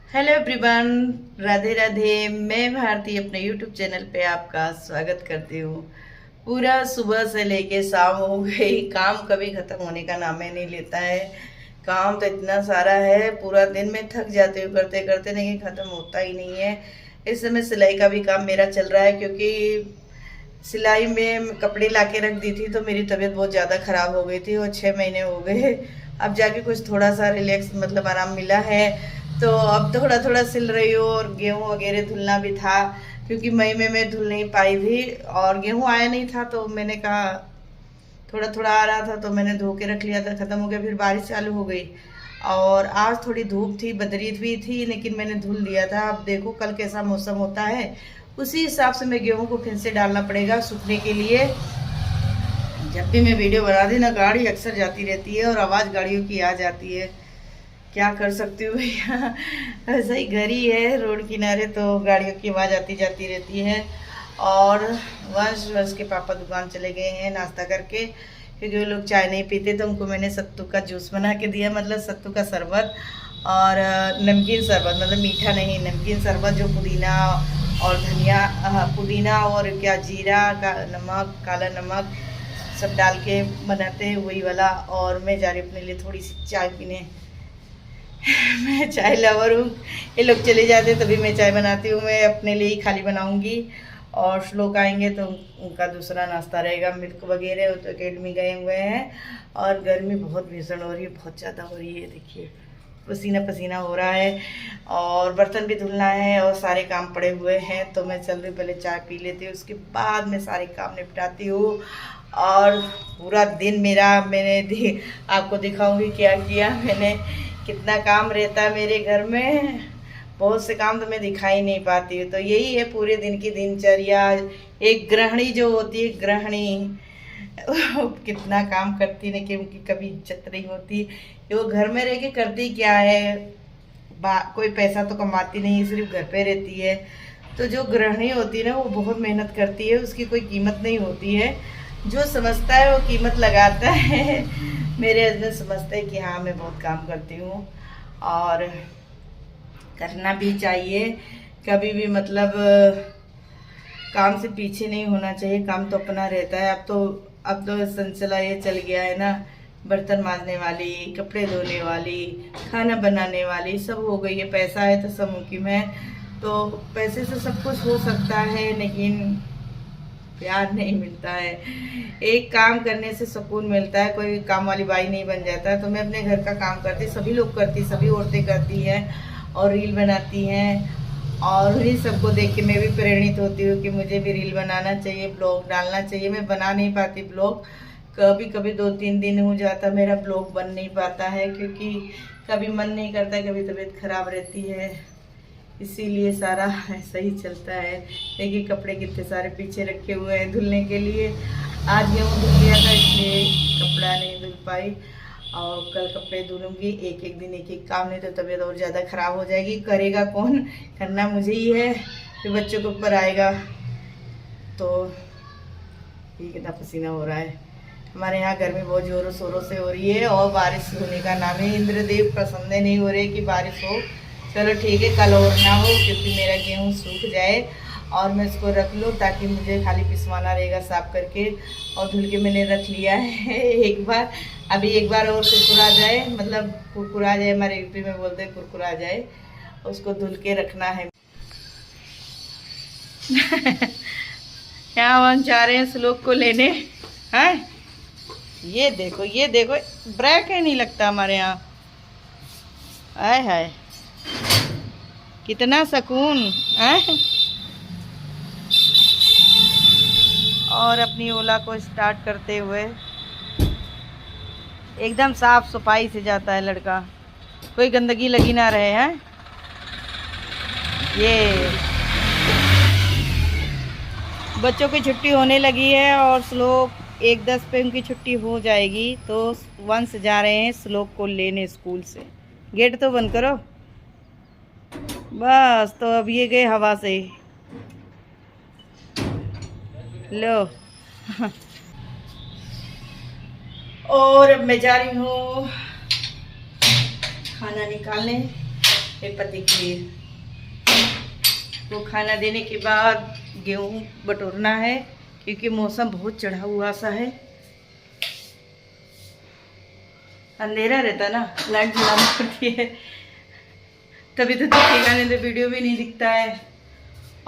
Hello everyone, Radhe Radhe. मैं भारती अपने YouTube channel पे आपका स्वागत करती हूँ। पूरा सुबह से लेके शाम हो गई, काम कभी खत्म होने का नाम ही नहीं लेता है। काम तो इतना सारा है, पूरा दिन में थक जाती हूँ करते करते, लेकिन खत्म होता ही नहीं है। इस समय सिलाई का भी काम मेरा चल रहा है, क्योंकि सिलाई में कपड़े ला के रख दी थी तो मेरी तबीयत बहुत ज़्यादा ख़राब हो गई थी और 6 महीने हो गए। अब जाके कुछ थोड़ा सा रिलैक्स मतलब आराम मिला है, तो अब थोड़ा थोड़ा सिल रही हूँ। और गेहूँ वगैरह धुलना भी था, क्योंकि मई में मैं धुल नहीं पाई थी और गेहूँ आया नहीं था, तो मैंने कहा थोड़ा थोड़ा आ रहा था तो मैंने धो के रख लिया था, ख़त्म हो गया। फिर बारिश चालू हो गई और आज थोड़ी धूप थी, बदरी भी थी, लेकिन मैंने धुल दिया था। अब देखो कल कैसा मौसम होता है, उसी हिसाब से मैं गेहूँ को फिर से डालना पड़ेगा सूखने के लिए। जब भी मैं वीडियो बना दी ना, गाड़ी अक्सर जाती रहती है और आवाज़ गाड़ियों की आ जाती है। क्या कर सकती हूँ भैया, ऐसा ही घर ही है रोड किनारे, तो गाड़ियों की आवाज़ आती जाती रहती है। और वंश के पापा दुकान चले गए हैं नाश्ता करके, क्योंकि वो लोग चाय नहीं पीते, तो उनको मैंने सत्तू का जूस बना के दिया, मतलब सत्तू का शरबत और नमकीन शरबत, मतलब मीठा नहीं, नमकीन शरबत, जो पुदीना और धनिया, पुदीना और क्या जीरा का नमक, काला नमक सब डाल के बनाते हैं, वही वाला। और मैं जा रही हूँ अपने लिए थोड़ी सी चाय पीने। मैं चाय लवर हूँ, ये लोग चले जाते तभी मैं चाय बनाती हूँ। मैं अपने लिए ही खाली बनाऊँगी और श्लोक आएंगे तो उनका दूसरा नाश्ता रहेगा, मिल्क वगैरह। वो तो अकेडमी गए हुए हैं और गर्मी बहुत भीषण हो रही है, बहुत ज़्यादा हो रही है। देखिए पसीना पसीना हो रहा है और बर्तन भी धुलना है और सारे काम पड़े हुए हैं। तो मैं चल रही, पहले चाय पी लेती हूँ, उसके बाद मैं सारे काम निपटाती हूँ। और पूरा दिन मेरा मैंने आपको दिखाऊंगी क्या किया मैंने, कितना काम रहता है मेरे घर में। बहुत से काम तो मैं दिखा ही नहीं पाती हूँ। तो यही है पूरे दिन की दिनचर्या। एक गृहिणी जो होती है, गृहिणी कितना काम करती है, कि उनकी कभी इज्जत नहीं होती। वो घर में रह के करती क्या है, कोई पैसा तो कमाती नहीं, सिर्फ घर पे रहती है। तो जो गृहिणी होती है ना, वो बहुत मेहनत करती है, उसकी कोई कीमत नहीं होती है। जो समझता है वो कीमत लगाता है। मेरे हस्बैंड समझते हैं कि हाँ मैं बहुत काम करती हूँ और करना भी चाहिए। कभी भी मतलब काम से पीछे नहीं होना चाहिए, काम तो अपना रहता है। अब तो सिलसिला ये चल गया है ना, बर्तन मांजने वाली, कपड़े धोने वाली, खाना बनाने वाली सब हो गई है। पैसा है तो सब मुमकिन है, तो पैसे से सब कुछ हो सकता है, लेकिन प्यार नहीं मिलता है। एक काम करने से सुकून मिलता है, कोई काम वाली बाई नहीं बन जाता है। तो मैं अपने घर का काम करती, सभी लोग करती, सभी औरतें करती हैं और रील बनाती हैं। और उन्हीं सबको देख के मैं भी प्रेरित होती हूँ कि मुझे भी रील बनाना चाहिए, ब्लॉग डालना चाहिए। मैं बना नहीं पाती ब्लॉग, कभी कभी 2-3 दिन हो जाता मेरा ब्लॉग बन नहीं पाता है, क्योंकि कभी मन नहीं करता, कभी तबीयत खराब रहती है, इसीलिए सारा ऐसा ही चलता है। देखिए कपड़े कितने सारे पीछे रखे हुए हैं धुलने के लिए। आज गेहूँ धुल लिया था, इसलिए कपड़ा नहीं धुल पाई, और कल कपड़े धुलूंगी। एक एक दिन एक एक काम, नहीं तो तबीयत और ज़्यादा ख़राब हो जाएगी। करेगा कौन, करना मुझे ही है, फिर बच्चों के ऊपर आएगा। तो ये कितना पसीना हो रहा है। हमारे यहाँ गर्मी बहुत ज़ोरों शोरों से हो रही है और बारिश होने का नाम है, इंद्रदेव प्रसन्न नहीं हो रहे कि बारिश हो। चलो ठीक है, कल और ना हो, क्योंकि मेरा गेहूँ सूख जाए और मैं इसको रख लूँ, ताकि मुझे खाली पिसवाना रहेगा साफ करके। और धुल के मैंने रख लिया है एक बार, अभी एक बार और कुरकुरा जाए, मतलब कुरकुरा जाए, हमारे यूपी में बोलते हैं कुरकुरा जाए, उसको धुल के रखना है। यहाँ वहाँ जा रहे हैं श्लोक को लेने, हैं? ये देखो ये देखो, ब्रेक ही नहीं लगता हमारे यहाँ। आय हाय कितना सुकून है। और अपनी ओला को स्टार्ट करते हुए एकदम साफ सफाई से जाता है लड़का, कोई गंदगी लगी ना रहे हैं। ये बच्चों की छुट्टी होने लगी है और श्लोक 1:10 पे उनकी छुट्टी हो जाएगी, तो वंश जा रहे हैं श्लोक को लेने स्कूल से। गेट तो बंद करो बस। तो अब ये गए हवा से, लो। और अब मैं जा रही हूँ खाना निकालने। मेरे पति के लिए। वो खाना देने के बाद गेहूँ बटोरना है क्योंकि मौसम बहुत चढ़ा हुआ सा है। अंधेरा रहता ना, लाइट जलानी पड़ती है तभी तो दिखेगा, नहीं तो वीडियो भी नहीं दिखता है।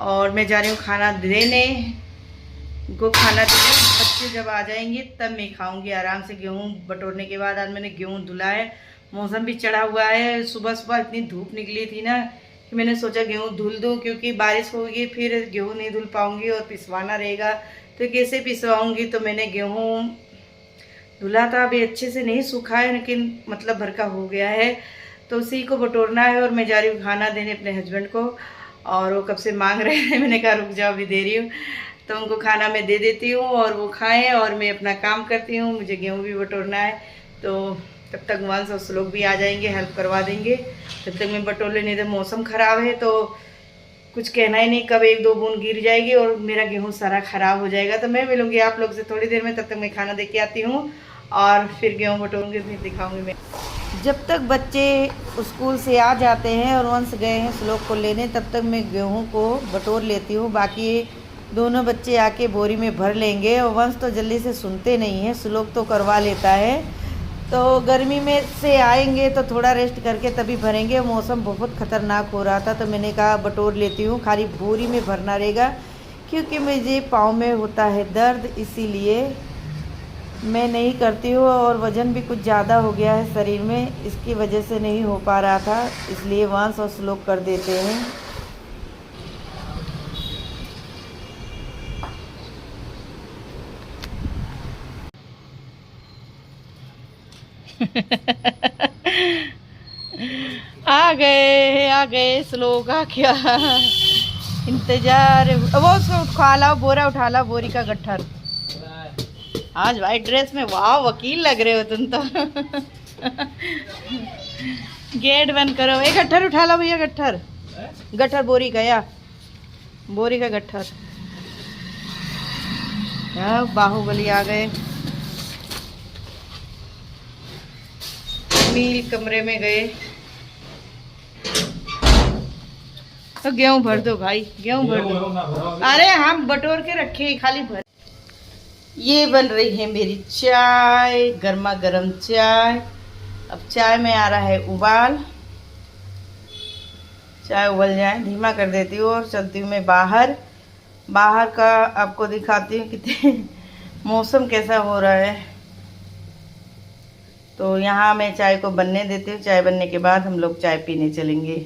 और मैं जा रही हूँ खाना देने, उनको खाना देने। बच्चे जब आ जाएंगे तब मैं खाऊंगी आराम से। गेहूँ बटोरने के बाद आज मैंने गेहूँ धुला है। मौसम भी चढ़ा हुआ है, सुबह सुबह इतनी धूप निकली थी ना कि मैंने सोचा गेहूँ धुल दूँ, क्योंकि बारिश होगी फिर गेहूँ नहीं धुल पाऊंगी और पिसवाना रहेगा तो कैसे पिसवाऊंगी। तो मैंने गेहूँ धुला था, अभी अच्छे से नहीं सूखा है लेकिन मतलब भर का हो गया है, तो उसी को बटोरना है। और मैं जा रही हूँ खाना देने अपने हस्बैंड को, और वो कब से मांग रहे हैं, मैंने कहा रुक जाओ अभी दे रही हूँ। तो उनको खाना मैं दे देती हूँ और वो खाएं और मैं अपना काम करती हूँ। मुझे गेहूँ भी बटोरना है, तो तब तक वंश और श्लोक भी आ जाएंगे, हेल्प करवा देंगे। तब तक मैं बटोर ले, नहीं तो मौसम ख़राब है तो कुछ कहना ही नहीं, कब एक दो बूंद गिर जाएगी और मेरा गेहूँ सारा ख़राब हो जाएगा। तो मैं मिलूँगी आप लोग से थोड़ी देर में, तब तक मैं खाना दे के आती हूँ और फिर गेहूँ बटोरूँगी, फिर दिखाऊँगी मैं। जब तक बच्चे स्कूल से आ जाते हैं और वंश गए हैं श्लोक को लेने, तब तक मैं गेहूँ को बटोर लेती हूँ। बाकी दोनों बच्चे आके बोरी में भर लेंगे। और वंश तो जल्दी से सुनते नहीं हैं, श्लोक तो करवा लेता है। तो गर्मी में से आएंगे तो थोड़ा रेस्ट करके तभी भरेंगे। मौसम बहुत ख़तरनाक हो रहा था तो मैंने कहा बटोर लेती हूँ, खाली बोरी में भरना रहेगा क्योंकि मुझे पाँव में होता है दर्द, इसीलिए मैं नहीं करती हूँ। और वज़न भी कुछ ज़्यादा हो गया है शरीर में, इसकी वजह से नहीं हो पा रहा था, इसलिए वंश और श्लोक कर देते हैं। आ गए श्लोक आ क्या इंतजार। वो उसको उठा लाओ, बोरा उठा लाओ, बोरी का गट्ठर। आज वाइट ड्रेस में वाह वकील लग रहे हो तुम तो। गेट बंद करो। एक गट्ठर उठा लो भैया, गट्ठर गट्ठर बोरी का, या बोरी का गट्ठर। बाहुबली आ गए। मील कमरे में गए तो गेहूं भर दो भाई, गेहूं भर दो। अरे हम बटोर के रखे, खाली भर। ये बन रही है मेरी चाय, गर्मा गर्म चाय। अब चाय में आ रहा है उबाल। चाय उबल जाए धीमा कर देती हूँ और चलती हूँ मैं बाहर। बाहर का आपको दिखाती हूँ कितने मौसम कैसा हो रहा है। तो यहाँ मैं चाय को बनने देती हूँ। चाय बनने के बाद हम लोग चाय पीने चलेंगे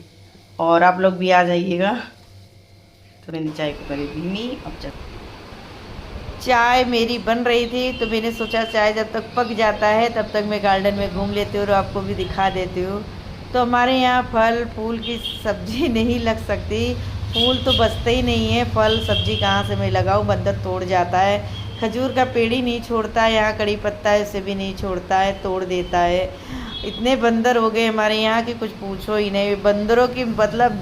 और आप लोग भी आ जाइएगा। तो मैंने चाय को करी धीमी। अब चाय मेरी बन रही थी तो मैंने सोचा चाय जब तक पक जाता है तब तक मैं गार्डन में घूम लेती हूँ और आपको भी दिखा देती हूँ। तो हमारे यहाँ फल फूल की सब्जी नहीं लग सकती, फूल तो बचते ही नहीं है, फल सब्जी कहाँ से मैं लगाऊँ, बंदर तोड़ जाता है। खजूर का पेड़ ही नहीं छोड़ता है, यहाँ कड़ी पत्ता है उसे भी नहीं छोड़ता है, तोड़ देता है। इतने बंदर हो गए हमारे यहाँ कि कुछ पूछो ही नहीं। बंदरों की मतलब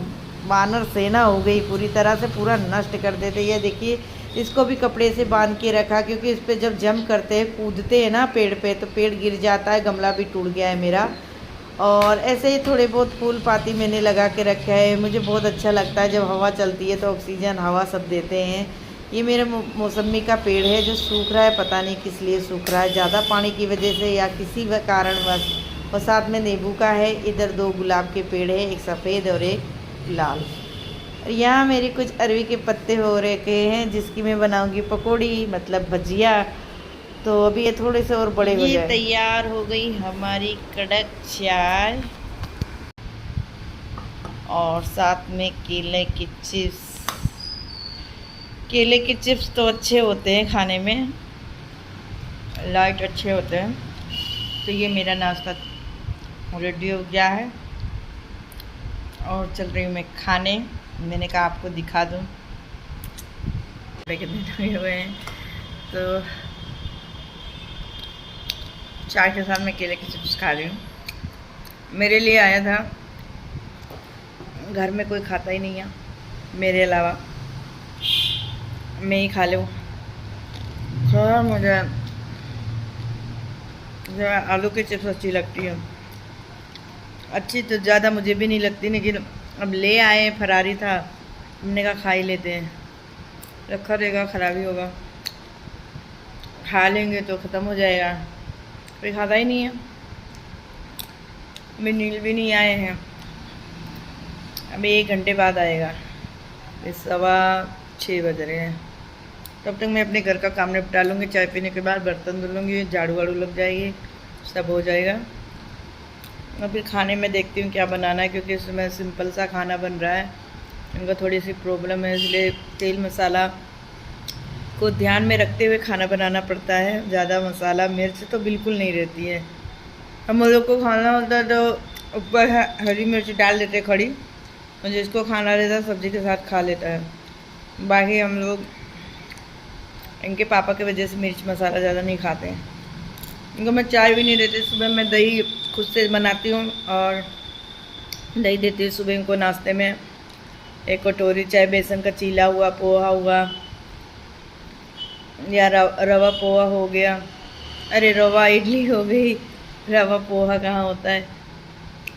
वानर सेना हो गई, पूरी तरह से पूरा नष्ट कर देते। ये देखिए इसको भी कपड़े से बांध के रखा क्योंकि इस पर जब जंप करते हैं, कूदते हैं ना पेड़ पे, तो पेड़ गिर जाता है। गमला भी टूट गया है मेरा। और ऐसे ही थोड़े बहुत फूल पाती मैंने लगा के रखा है। मुझे बहुत अच्छा लगता है जब हवा चलती है तो ऑक्सीजन हवा सब देते हैं। ये मेरे मौसमी का पेड़ है जो सूख रहा है, पता नहीं किस लिए सूख रहा है, ज़्यादा पानी की वजह से या किसी कारणवश। और साथ में नींबू का है। इधर 2 गुलाब के पेड़ है, एक सफ़ेद और एक लाल। और यहाँ मेरी कुछ अरवी के पत्ते हो रखे हैं जिसकी मैं बनाऊंगी पकौड़ी, मतलब भजिया। तो अभी ये थोड़े से और बड़े हो जाए। तैयार हो गई हमारी कड़क चाय और साथ में केले की चिप्स। केले के चिप्स तो अच्छे होते हैं खाने में, लाइट अच्छे होते हैं। तो ये मेरा नाश्ता रेडी हो गया है और चल रही हूँ मैं खाने। मैंने कहा आपको दिखा दूँ कितने लगे हुए हैं। तो चाय के साथ मैं केले के चिप्स खा रही हूँ। मेरे लिए आया था, घर में कोई खाता ही नहीं है मेरे अलावा, मैं ही खा लूँ। थोड़ा मुझे आलू की चिप्स अच्छी लगती है अच्छी तो ज़्यादा मुझे भी नहीं लगती, लेकिन अब ले आए, फरारी था, हमने कहा खा ही लेते हैं। रखा रहेगा ख़राब ही होगा, खा लेंगे तो ख़त्म हो जाएगा। कोई खाता ही नहीं है। अभी नील भी नहीं आए हैं, अभी 1 घंटे बाद आएगा। 6:15 बज रहे हैं। तब तक मैं अपने घर का काम निपटा लूँगी। चाय पीने के बाद बर्तन धुल लूँगी, झाड़ू वाड़ू लग जाएगी, सब हो जाएगा। और फिर खाने में देखती हूँ क्या बनाना है, क्योंकि इसमें सिंपल सा खाना बन रहा है। इनको थोड़ी सी प्रॉब्लम है, इसलिए तेल मसाला को ध्यान में रखते हुए खाना बनाना पड़ता है। ज़्यादा मसाला मिर्च तो बिल्कुल नहीं रहती है। हम लोग को खाना होता है तो ऊपर हरी मिर्च डाल देते खड़ी, और जिसको खाना रहता है सब्ज़ी के साथ खा लेता है। बाकी हम लोग इनके पापा की वजह से मिर्च मसाला ज़्यादा नहीं खाते हैं। इनको मैं चाय भी नहीं देती। सुबह मैं दही खुद से बनाती हूँ और दही देती हूँ सुबह इनको नाश्ते में। 1 कटोरी, चाहे बेसन का चीला हुआ, पोहा हुआ, या रवा पोहा हो गया। अरे रवा इडली हो गई, रवा पोहा कहाँ होता है।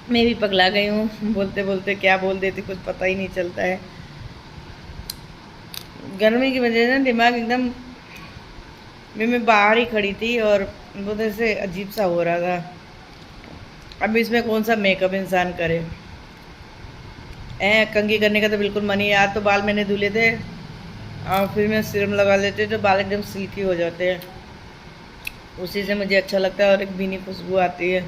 मैं भी पगला गई हूँ, बोलते बोलते क्या बोल देती कुछ पता ही नहीं चलता है। गर्मी की वजह से दिमाग एकदम, मैं बाहर ही खड़ी थी और बहुत ऐसे अजीब सा हो रहा था। अब इसमें कौन सा मेकअप इंसान करे। कंघी करने का तो बिल्कुल मन ही। आज तो बाल मैंने धुले थे और फिर मैं सीरम लगा लेते तो बाल एकदम सिल्की हो जाते हैं। उसी से मुझे अच्छा लगता है और एक भीनी खुशबू आती है।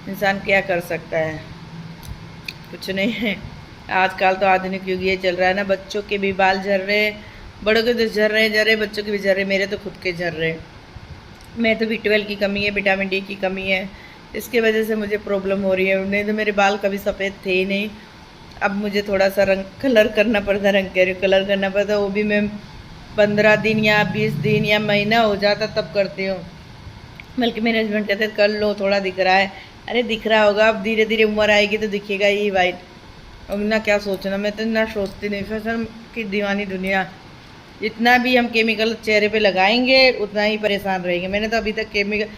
इंसान क्या कर सकता है, कुछ नहीं है। आजकल तो आधुनिक युग ये चल रहा है ना, बच्चों के भी बाल झड़ रहे, बड़ों के तो झड़ रहे, बच्चों के भी झड़ रहे, मेरे तो खुद के झड़ रहे। मैं तो B12 की कमी है, विटामिन D की कमी है, इसके वजह से मुझे प्रॉब्लम हो रही है। नहीं तो मेरे बाल कभी सफ़ेद थे ही नहीं। अब मुझे थोड़ा सा रंग कलर करना पड़ता, रंग कह रही कलर करना पड़ता, वो भी मैं 15 दिन या 20 दिन या महीना हो जाता तब करती हूँ। बल्कि मेरे हस्बैंड कहते कर लो, थोड़ा दिख रहा है। अरे दिख रहा होगा, अब धीरे धीरे उम्र आएगी तो दिखेगा ही वाइट। अब ना क्या सोचना, मैं तो ना सोचती नहीं। फैशन की दीवानी दुनिया, जितना भी हम केमिकल चेहरे पे लगाएंगे उतना ही परेशान रहेंगे। मैंने तो अभी तक केमिकल,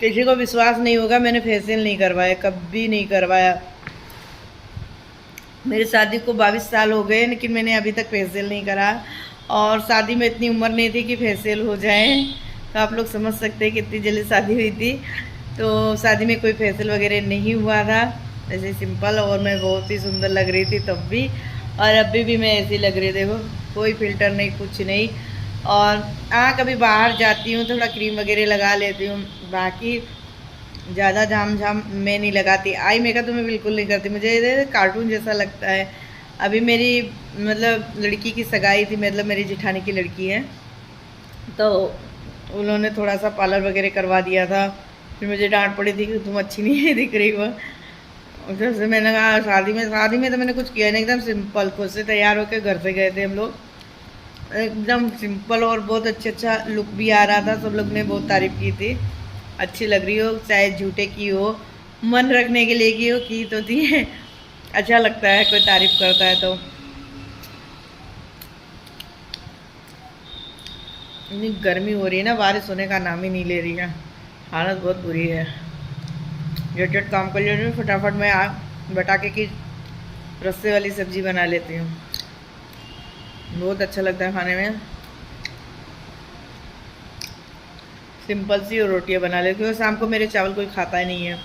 किसी को विश्वास नहीं होगा, मैंने फेशियल नहीं करवाया, कभी नहीं करवाया। मेरी शादी को 22 साल हो गए, लेकिन मैंने अभी तक फेशियल नहीं करा। और शादी में इतनी उम्र नहीं थी कि फेशियल हो जाए, तो आप लोग समझ सकते हैं कितनी जल्दी शादी हुई थी। तो शादी में कोई फेशियल वगैरह नहीं हुआ था, ऐसे सिंपल। और मैं बहुत ही सुंदर लग रही थी तब भी, और अभी भी मैं ऐसी लग रही, देखो कोई फिल्टर नहीं, कुछ नहीं। और कभी बाहर जाती हूँ थोड़ा क्रीम वगैरह लगा लेती हूँ, बाकी ज़्यादा झाम झाम मैं नहीं लगाती। आई मेकअप तो मैं बिल्कुल नहीं करती, मुझे कार्टून जैसा लगता है। अभी मेरी मतलब लड़की की सगाई थी, मतलब मेरी जेठानी की लड़की है, तो उन्होंने थोड़ा सा पार्लर वगैरह करवा दिया था। फिर मुझे डांट पड़ी थी कि तुम अच्छी नहीं दिख रही हो। जैसे मैंने कहा शादी में तो मैंने कुछ किया नहीं, एकदम सिंपल खुद से तैयार होकर घर से गए थे हम लोग, एकदम सिंपल। और बहुत अच्छा लुक भी आ रहा था, सब लोग ने बहुत तारीफ़ की थी। अच्छी लग रही हो, चाहे झूठे की हो, मन रखने के लिए की हो, की तो थी। अच्छा लगता है कोई तारीफ़ करता है तो। इतनी गर्मी हो रही है ना, बारिश होने का नाम ही नहीं ले रही है, हालत बहुत बुरी है। झट काम कर ले रही हूँ, फटाफट मैं बटाके की रस्से वाली सब्जी बना लेती हूँ, बहुत अच्छा लगता है खाने में। सिंपल सी और रोटियाँ बना लेती हूँ। शाम को मेरे चावल कोई खाता ही नहीं है।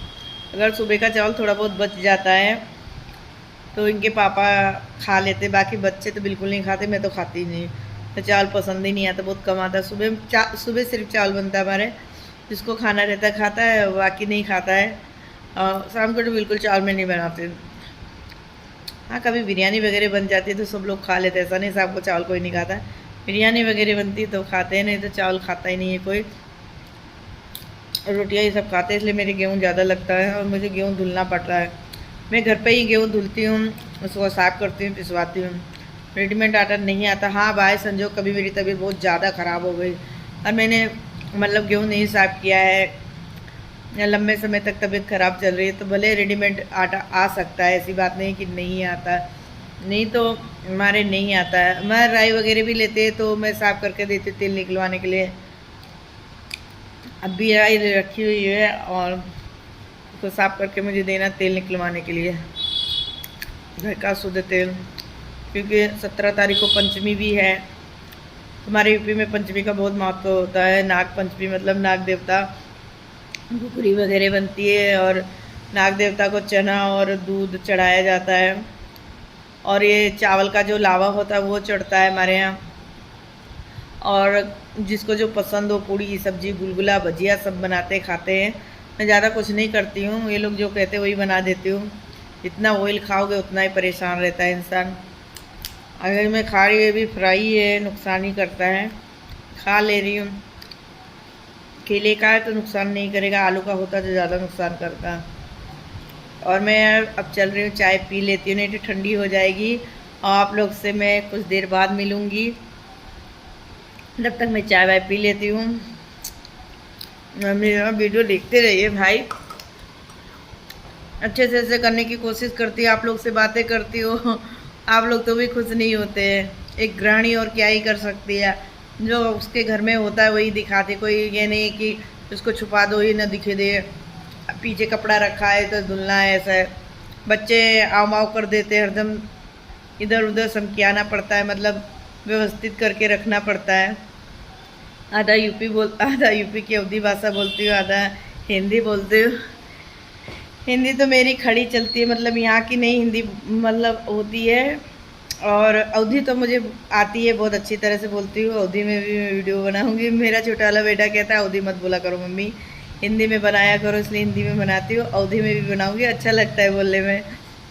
अगर सुबह का चावल थोड़ा बहुत बच जाता है तो इनके पापा खा लेते, बाकी बच्चे तो बिल्कुल नहीं खाते, मैं तो खाती ही नहीं। तो चावल पसंद ही नहीं आता, बहुत कम आता है। सुबह सिर्फ चावल बनता है हमारे, जिसको खाना रहता है खाता है, बाकी नहीं खाता है। शाम को तो बिल्कुल चावल में नहीं बनाते। हाँ, कभी बिरयानी वगैरह बन जाती है तो सब लोग खा लेते हैं, ऐसा नहीं शाम को चावल कोई नहीं खाता। बिरयानी वगैरह बनती तो खाते हैं, नहीं तो चावल खाता ही नहीं है कोई। रोटियाँ ये सब खाते हैं, इसलिए मेरे गेहूँ ज़्यादा लगता है और मुझे गेहूँ धुलना पड़ता है। मैं घर पे ही गेहूँ धुलती हूँ, उसको साफ़ करती हूँ, पिसवाती हूँ। रेडीमेड आटा नहीं आता। हाँ, बाय संजोग कभी मेरी तबीयत बहुत ज़्यादा ख़राब हो गई और मैंने मतलब गेहूँ नहीं साफ़ किया है या लंबे समय तक तबीयत ख़राब चल रही है, तो भले रेडीमेड आटा आ सकता है, ऐसी बात नहीं कि नहीं आता। नहीं तो हमारे नहीं आता है। हमारे राई वगैरह भी लेते हैं तो मैं साफ़ करके देती हूँ तेल निकलवाने के लिए। अभी आई रखी हुई है और उसको साफ करके मुझे देना तेल निकलवाने के लिए, घर का शुद्ध तेल, क्योंकि 17 तारीख को पंचमी भी है। हमारे यूपी में पंचमी का बहुत महत्व होता है। नाग पंचमी मतलब नाग देवता, घुघरी वगैरह बनती है और नाग देवता को चना और दूध चढ़ाया जाता है, और ये चावल का जो लावा होता है वो चढ़ता है हमारे यहाँ। और जिसको जो पसंद हो, पूड़ी सब्जी गुलगुला भजिया सब बनाते खाते हैं। मैं ज़्यादा कुछ नहीं करती हूँ, ये लोग जो कहते हैं वही बना देती हूँ। जितना ऑयल खाओगे उतना ही परेशान रहता है इंसान। अगर मैं खा रही हूँ, भी फ्राई है, नुकसान ही करता है। खा ले रही हूँ, केले का है तो नुकसान नहीं करेगा, आलू का होता तो ज़्यादा नुकसान करता। और मैं अब चल रही हूँ, चाय पी लेती हूँ, नहीं तो ठंडी हो जाएगी। और आप लोग से मैं कुछ देर बाद मिलूँगी, जब तक मैं चाय वाय पी लेती हूँ। मेरा वीडियो देखते रहिए भाई, अच्छे से ऐसे करने की कोशिश करती है। आप लोग से बातें करती हो, आप लोग तो भी खुश नहीं होते हैं। एक गृहिणी और क्या ही कर सकती है, जो उसके घर में होता है वही दिखाते। कोई ये नहीं कि उसको छुपा दो ही ना दिखे दे, पीछे कपड़ा रखा है तो धुलना है, ऐसा है। बच्चे आव माव कर देते हैं, हरदम इधर उधर समकियाना पड़ता है, मतलब व्यवस्थित करके रखना पड़ता है। आधा यूपी की अवधी भाषा बोलती हूँ, आधा हिंदी बोलती हूँ। हिंदी तो मेरी खड़ी चलती है, मतलब यहाँ की नहीं हिंदी मतलब होती है। और अवधी तो मुझे आती है, बहुत अच्छी तरह से बोलती हूँ। अवधी में भी मैं वीडियो बनाऊँगी। मेरा छोटा वाला बेटा कहता है अवधी मत बोला करो मम्मी, हिंदी में बनाया करो, इसलिए हिंदी में बनाती हूँ। अवधी में भी बनाऊँगी, अच्छा लगता है बोलने में।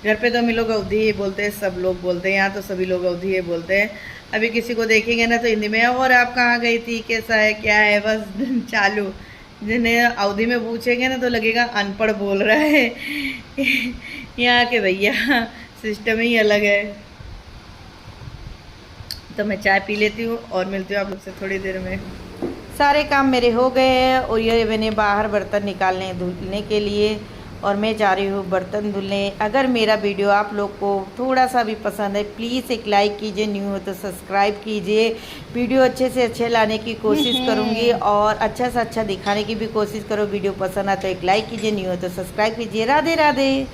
घर पे तो हम लोग अवधी ही बोलते हैं, सब लोग बोलते हैं, यहाँ तो सभी लोग अवधी ही बोलते हैं। अभी किसी को देखेंगे ना तो हिंदी में और आप कहाँ गई थी, कैसा है, क्या है, बस चालू। जिन्हें अवधी में पूछेंगे ना तो लगेगा अनपढ़ बोल रहा है। यहाँ के भैया सिस्टम ही अलग है। तो मैं चाय पी लेती हूँ और मिलती हूँ आप लोग से थोड़ी देर में। सारे काम मेरे हो गए हैं और ये मैंने बाहर बर्तन निकालने धुलने के लिए, और मैं जा रही हूँ बर्तन धुलने। अगर मेरा वीडियो आप लोग को थोड़ा सा भी पसंद है, प्लीज़ एक लाइक कीजिए, न्यू हो तो सब्सक्राइब कीजिए। वीडियो अच्छे से अच्छे लाने की कोशिश करूँगी और अच्छा से अच्छा दिखाने की भी कोशिश करो। वीडियो पसंद आए तो एक लाइक कीजिए, न्यू हो तो सब्सक्राइब कीजिए। राधे राधे।